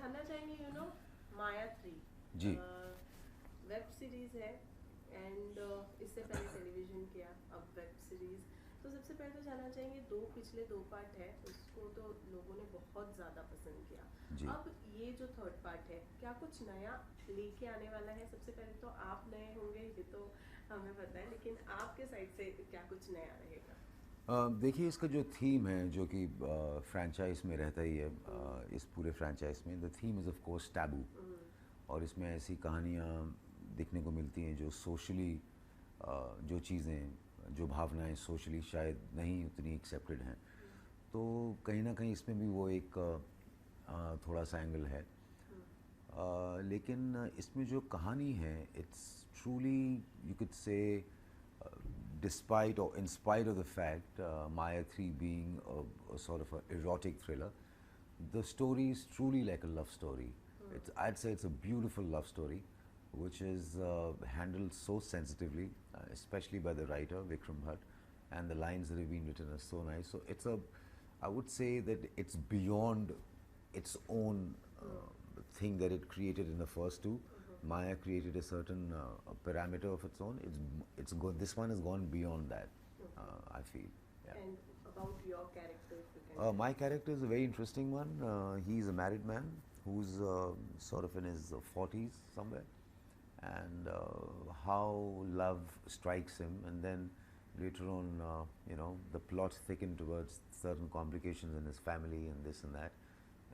जानना चाहेंगे माया 3 जी। Web series है एंड इससे पहले टेलीविजन किया, अब वेब सीरीज। तो सबसे पहले तो जानना चाहेंगे, पिछले दो पार्ट है उसको तो लोगों ने बहुत ज़्यादा पसंद किया। जी। अब ये जो थर्ड पार्ट है क्या कुछ नया लेके आने वाला है? सबसे पहले तो आप नए होंगे ये तो हमें पता है, लेकिन आपके साइड से क्या कुछ नया रहेगा? देखिए, इसका जो थीम है जो कि फ्रेंचाइज में रहता ही है, इस पूरे फ्रेंचाइज में the theme is of course taboo. और इसमें ऐसी कहानियाँ देखने को मिलती हैं जो सोशली, जो चीज़ें, जो भावनाएं सोशली शायद नहीं उतनी एक्सेप्टेड हैं। तो कहीं ना कहीं इसमें भी वो एक थोड़ा सा एंगल है। लेकिन इसमें जो कहानी है, it's truly, you could say, despite or in spite of the fact Maya 3 being a sort of a erotic thriller, the story is truly like a love story. I'd say it's a beautiful love story which is handled so sensitively, especially by the writer Vikram Bhatt, and the lines that have been written are so nice. So I would say that it's beyond its own thing that it created in the first two. Maya created a certain parameter of its own. This one has gone beyond that. I feel. Yeah. And about your character, if you can. My character is a very interesting one. He's a married man who's sort of in his 40s somewhere, and how love strikes him, and then later on, the plot thickened towards certain complications in his family and this and that,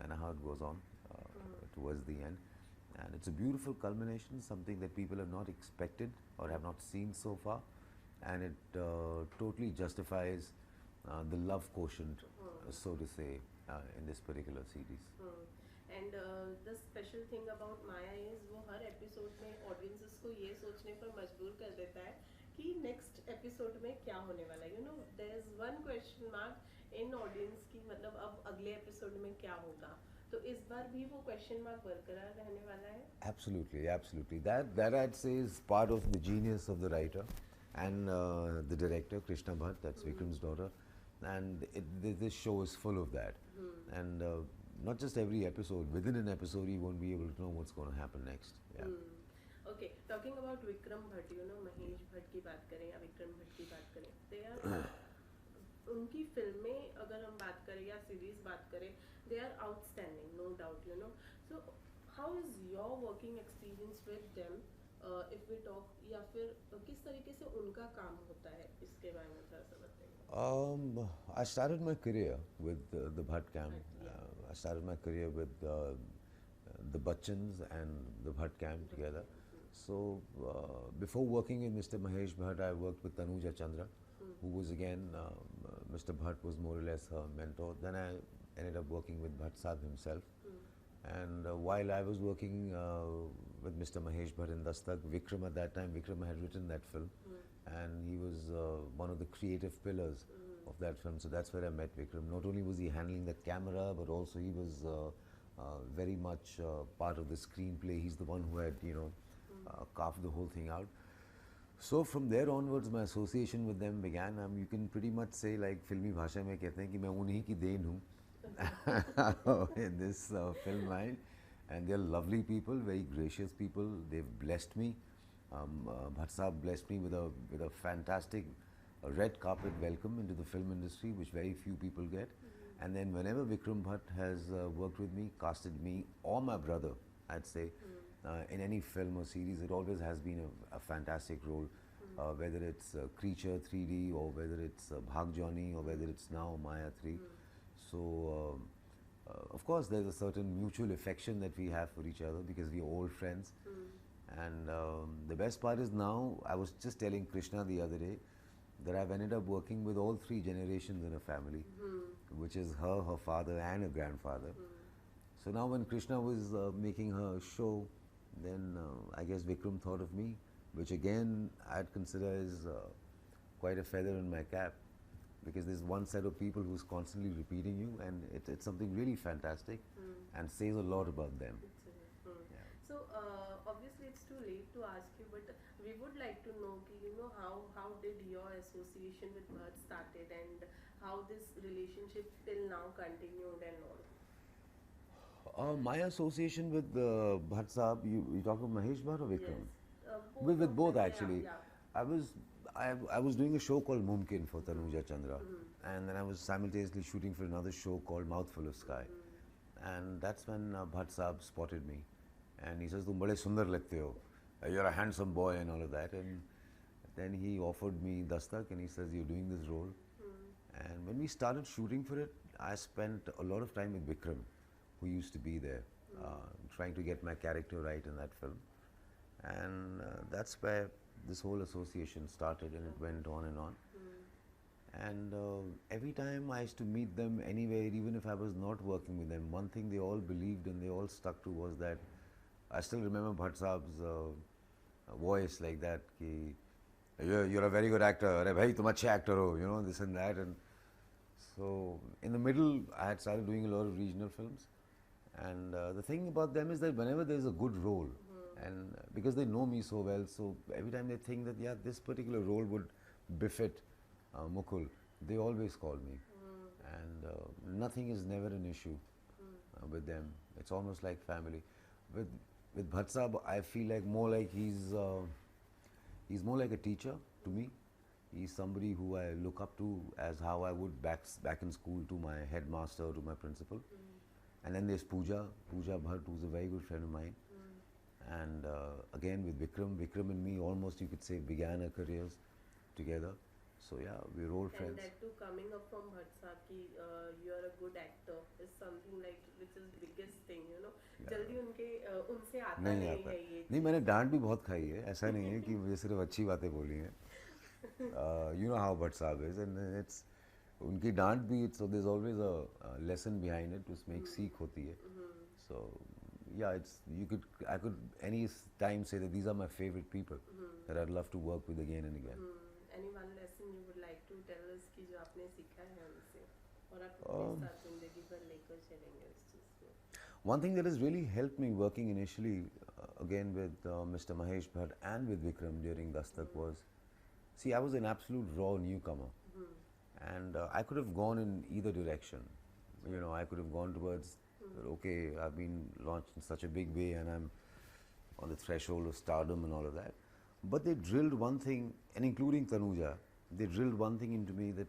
and how it goes on towards the end. And it's a beautiful culmination, something that people have not expected or have not seen so far, and it totally justifies the love quotient, so to say, in this particular series. And the special thing about Maya is वो हर episode में audiences को ये सोचने पर मजबूर कर देता है कि नेक्स्ट एपिसोड में क्या होने वाला है। There is one question mark in audience की, मतलब अब अगले एपिसोड में क्या होगा। तो इस बार भी वो क्वेश्चन मार्क बरकरार रहने वाला है। Absolutely, absolutely. That I'd say is part of the genius of the writer and the director Krishna Bhatt. That's Vikram's daughter, and this show is full of that. And not just every episode. Within an episode, you won't be able to know what's going to happen next. Yeah. Okay, talking about Vikram Bhatt, Mahesh Bhatt की बात करें या विक्रम भट्ट की बात करें, they are उनकी फिल्में अगर हम बात करें या सीरीज बात करें, they are outstanding, no doubt. So how is your working experience with them, if we talk, या फिर किस तरीके से उनका काम होता है, इसके बारे में थोड़ा सा बताइए। I started my career with the Bhatt camp. I started my career with the Bachchans and the Bhatt camp together. So before working with Mr. Mahesh Bhatt, I worked with Tanuja Chandra, who was again, Mr. Bhatt was more or less her mentor. Then I ended up working with Bhatt Sahib himself. And while I was working with Mr. Mahesh Bhatt in Dastak, Vikram at that time, Vikram had written that film, and he was one of the creative pillars of that film. So that's where I met Vikram. Not only was he handling the camera, but also he was very much part of the screenplay. He's the one who had, carved the whole thing out. So from there onwards, my association with them began. You can pretty much say, like filmi bhasha mein kehte hain, ki main unhi ki deen hu in this film line. And they're lovely people, very gracious people. They've blessed me. Bhatt Sahib blessed me with a fantastic red carpet welcome into the film industry, which very few people get. And then whenever Vikram Bhatt has worked with me, casted me or my brother, I'd say, in any film or series, it always has been a fantastic role. Whether it's Creature 3D, or whether it's Bhag Johnny, or whether it's now Maya 3. So of course there's a certain mutual affection that we have for each other because we're old friends. And the best part is now, I was just telling Krishna the other day that I've ended up working with all three generations in a family, which is her father and her grandfather. So now when Krishna was making her show, then I guess Vikram thought of me, which again I'd consider is quite a feather in my cap, because there's one set of people who's constantly repeating you, and it's something really fantastic and says a lot about them. Yeah. So obviously it's too late to ask you, but we would like to know how did your association with Bhatt started, and how this relationship till now continued and all. My association with Bhatt Saab, you talk about Mahesh Bhatt or Vikram? Yes, both With of both them. actually. Yeah. I was I was doing a show called Mumkin for Tanuja Chandra, and then I was simultaneously shooting for another show called Mouthful of Sky, and that's when Bhatt Saab spotted me, and he says, "Tum bade sundar lagte ho. You're a handsome boy," and all of that, and then he offered me Dastak, and he says, "You're doing this role." And when we started shooting for it, I spent a lot of time with Vikram, who used to be there, trying to get my character right in that film. And that's where this whole association started, and it went on and on. And every time I used to meet them anywhere, even if I was not working with them, one thing they all believed and they all stuck to was that I still remember Bhatt Saab's voice like that, ki, you're a very good actor, Arey bhai, tum achhe actor ho, you know, this and that. And so in the middle, I had started doing a lot of regional films. And the thing about them is that whenever there's a good role, and because they know me so well, so every time they think that, yeah, this particular role would befit Mukul, they always call me. And nothing is never an issue with them. It's almost like family. With Bhatt Saab, I feel like more like he's more like a teacher to me. He's somebody who I look up to as how I would back in school to my headmaster, to my principal. And then there's Pooja Bhatt, who's a very good friend of mine. And again with Vikram and me almost you could say began our careers together. So yeah, we're old friends. And that too coming up from Bhatt Saab ki you're a good actor is something like which is biggest thing, you know. जल्दी उनसे आता नहीं नहीं आता है ये. नहीं, मैंने डांट भी बहुत खाई है, ऐसा नहीं है कि मुझे सिर्फ अच्छी बातें बोली हैं. You know how Bhatt Saab is, and it's उनकी डांट भी, so there's always a lesson behind it, उसमें एक सीख होती है. So yeah, I could any time say that these are my favorite people that I'd love to work with again and again. Any one lesson you would like to tell us कि जो आपने सीखा है उनसे और आप अपने साथ जिंदगी भर लेकर चलेंगे उस चीज़ को. One thing that has really helped me working initially, again with Mr. Mahesh Bhatt and with Vikram during Dastak was, see, I was an absolute raw newcomer, and I could have gone in either direction. You know, I could have gone towards, okay, I've been launched in such a big way and I'm on the threshold of stardom and all of that. But they drilled one thing, and including Tanuja, they drilled one thing into me, that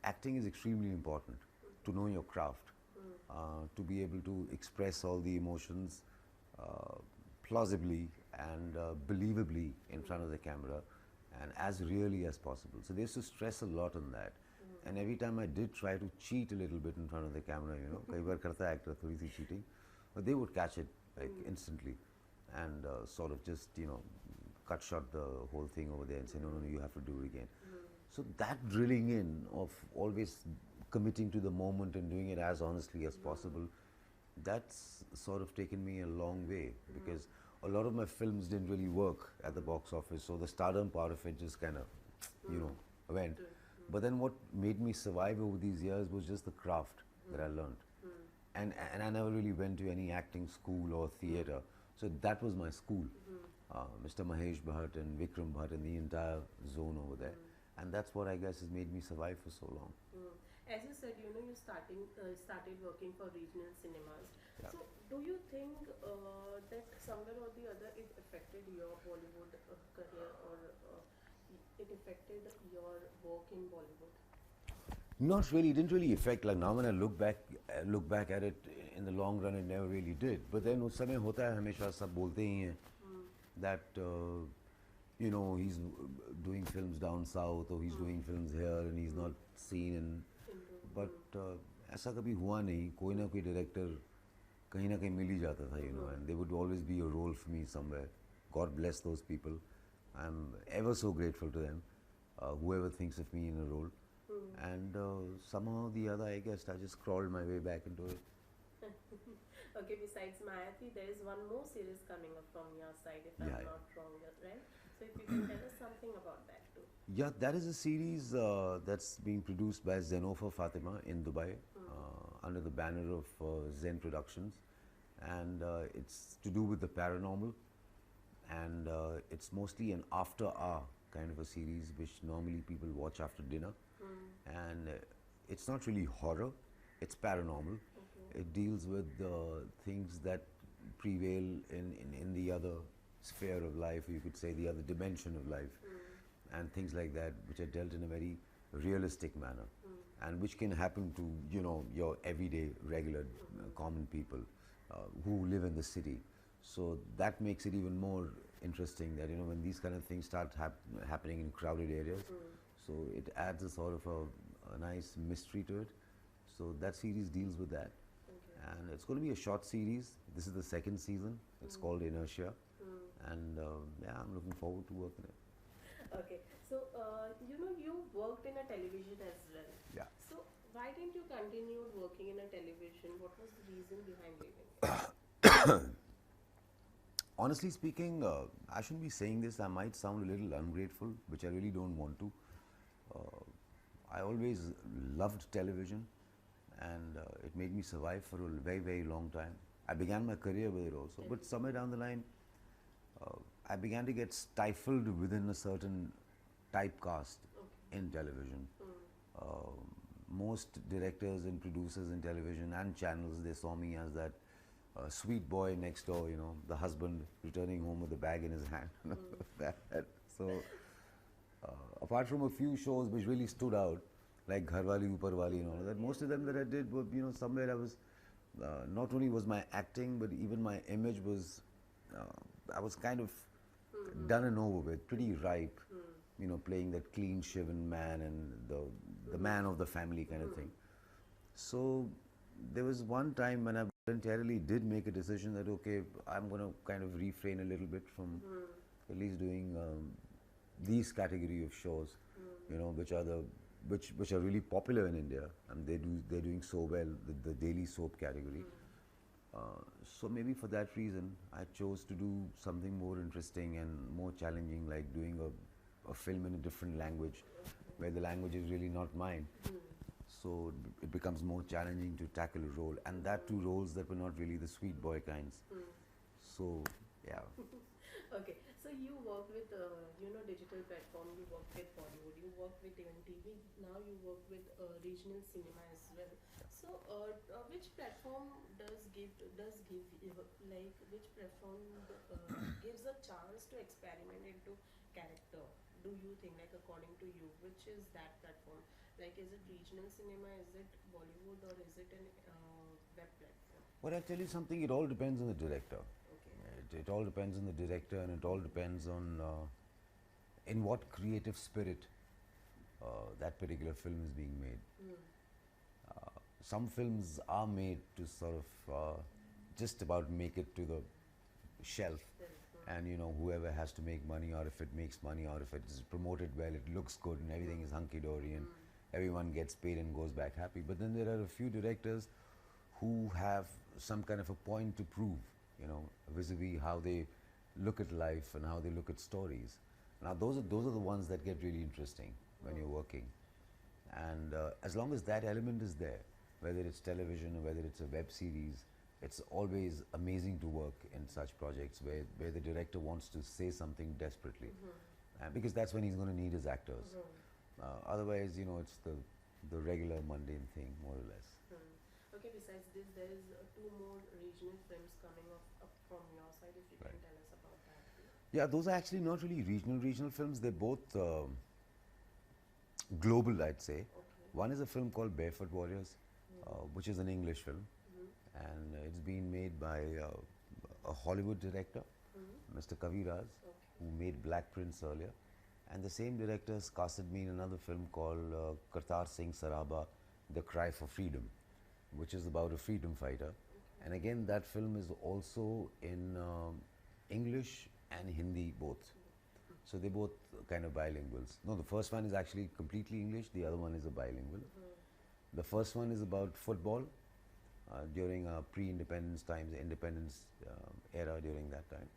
acting is extremely important, to know your craft, to be able to express all the emotions plausibly and believably in front of the camera and as really as possible. So they used to stress a lot on that. And every time I did try to cheat a little bit in front of the camera, you know, kai baar karta hai actor thodi si cheating, but they would catch it like instantly and sort of just, you know, cut short the whole thing over there and say, no, you have to do it again. So that drilling in of always committing to the moment and doing it as honestly as possible, that's sort of taken me a long way, because a lot of my films didn't really work at the box office, so the stardom part of it just kind of, you know, went. But then what made me survive over these years was just the craft that I learned. And I never really went to any acting school or theatre, so that was my school. Mr. Mahesh Bhatt and Vikram Bhatt and the entire zone over there. And that's what I guess has made me survive for so long. As you said, you know, you started working for regional cinemas. Yeah. So, do you think that somewhere or the other it affected your Bollywood career, or it affected your work in Bollywood? Not really. It didn't really affect. Like now, when I look back at it, in the long run, it never really did. But then, उस समय होता है, हमेशा सब बोलते ही हैं that you know, he's doing films down south, or he's doing films here, and he's not seen in. But ऐसा कभी हुआ नहीं. कोई ना कोई director कहीं ना कहीं मिल ही जाता था, you know, and there would always be a role for me somewhere. God bless those people. I'm ever so grateful to them. Whoever thinks of me in a role. And somehow or the other, I guess I just crawled my way back into it. Okay, besides Mayati, there is one more series coming up from your side, if I'm not wrong, right? So if you can tell us something about that too. Yeah, that is a series that's being produced by Zenofa Fatima in Dubai, under the banner of Zen Productions. And it's to do with the paranormal. And it's mostly an after-hour kind of a series, which normally people watch after dinner. And it's not really horror, it's paranormal. It deals with things that prevail in the other sphere of life, you could say the other dimension of life, and things like that, which are dealt in a very realistic manner, and which can happen to, you know, your everyday, regular, common people who live in the city. So that makes it even more interesting that, you know, when these kind of things start happening in crowded areas, so it adds a sort of a nice mystery to it. So that series deals with that. Okay. And it's going to be a short series. This is the second season. It's called Inertia. And yeah, I'm looking forward to working it. Okay. So, you know, you worked in a television as well. Yeah. So, why didn't you continue working in a television? What was the reason behind leaving it? Honestly speaking, I shouldn't be saying this. I might sound a little ungrateful, which I really don't want to. I always loved television, and it made me survive for a very, very long time. I began my career with it also, but somewhere down the line, I began to get stifled within a certain typecast in television. Most directors and producers in television and channels, they saw me as that sweet boy next door, you know, the husband returning home with a bag in his hand. So, apart from a few shows which really stood out, like Gharwali, Uparwali and all that, most of them that I did were, you know, somewhere I was, not only was my acting, but even my image was, I was kind of done and over with, pretty ripe, you know, playing that clean-shaven man and the man of the family kind of thing. So there was one time when I voluntarily did make a decision that, okay, I'm going to kind of refrain a little bit from at least doing these category of shows, you know, which are really popular in India, and they're doing so well, the daily soap category. So maybe for that reason, I chose to do something more interesting and more challenging, like doing a film in a different language, where the language is really not mine. So it becomes more challenging to tackle a role, and that too roles that were not really the sweet boy kinds. So yeah. Okay, so you work with, you know, digital platform, you work with Bollywood, you work with even TV, now you work with regional cinema as well. So, which platform like, which platform gives a chance to experiment into character? Do you think, like, according to you, which is that platform? Like, is it regional cinema, is it Bollywood, or is it an web platform? But I tell you something, it all depends on the director. Okay. It all depends on the director, and it all depends on in what creative spirit that particular film is being made. Some films are made to sort of just about make it to the shelf, and you know, whoever has to make money, or if it makes money, or if it is promoted well, it looks good and everything is hunky-dory and everyone gets paid and goes back happy. But then there are a few directors who have some kind of a point to prove, you know, vis-a-vis how they look at life and how they look at stories. Now those are the ones that get really interesting when you're working. And as long as that element is there, whether it's television or whether it's a web series, it's always amazing to work in such projects where the director wants to say something desperately. Because that's when he's going to need his actors. Otherwise, you know, it's the regular mundane thing, more or less. Okay, besides this, there is two more regional films coming up from your side, if you can tell us about that. Yeah, those are actually not really regional films. They're both global, I'd say. Okay. One is a film called Barefoot Warriors, which is an English film, and it's been made by a Hollywood director, Mr. Kavi Raz, who made Black Prince earlier. And the same director has casted me in another film called Kartar Singh Saraba, The Cry for Freedom, which is about a freedom fighter. And again, that film is also in English and Hindi both. So they're both kind of bilinguals. No, the first one is actually completely English, the other one is a bilingual. The first one is about football during pre-independence times, the independence era during that time.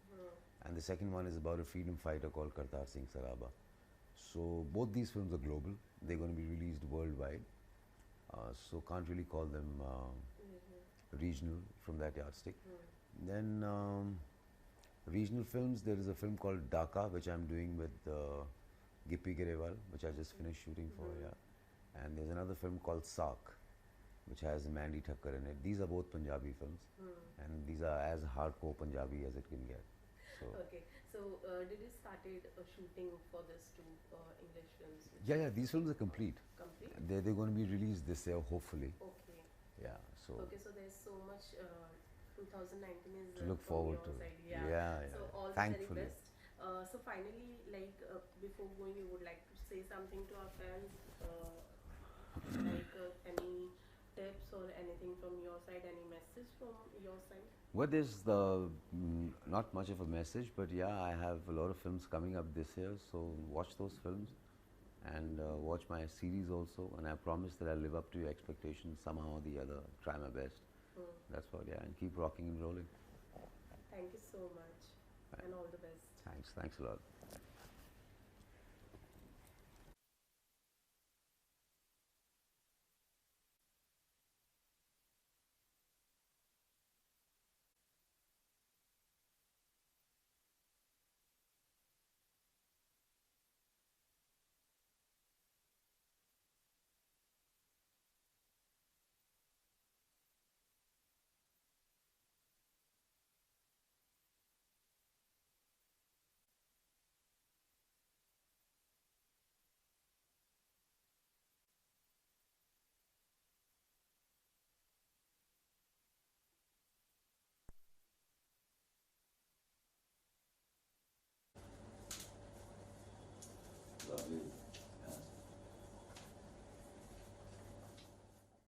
And the second one is about a freedom fighter called Kartar Singh Saraba. So both these films are global. They're going to be released worldwide. So can't really call them regional from that yardstick. Then regional films, there is a film called Dhaka, which I'm doing with Gippy Grewal, which I just finished shooting for, yeah. And there's another film called Sark, which has Mandy Thakkar in it. These are both Punjabi films, and these are as hardcore Punjabi as it can get. So Okay, so did you started shooting for this two English films? yeah, these films are complete. Complete? They're going to be released this year, hopefully. Okay. Yeah, so Okay, so there's so much 2019 is to look from forward your to. side. Yeah. So all the Thankfully. very best. So finally, like before going, you would like to say something to our fans, like any tips or anything from your side, any message from your side? Well, there's not much of a message, but yeah, I have a lot of films coming up this year, so watch those films and watch my series also. And I promise that I'll live up to your expectations somehow or the other. Try my best. That's what, yeah, and keep rocking and rolling. Thank you so much, and all the best. Thanks a lot.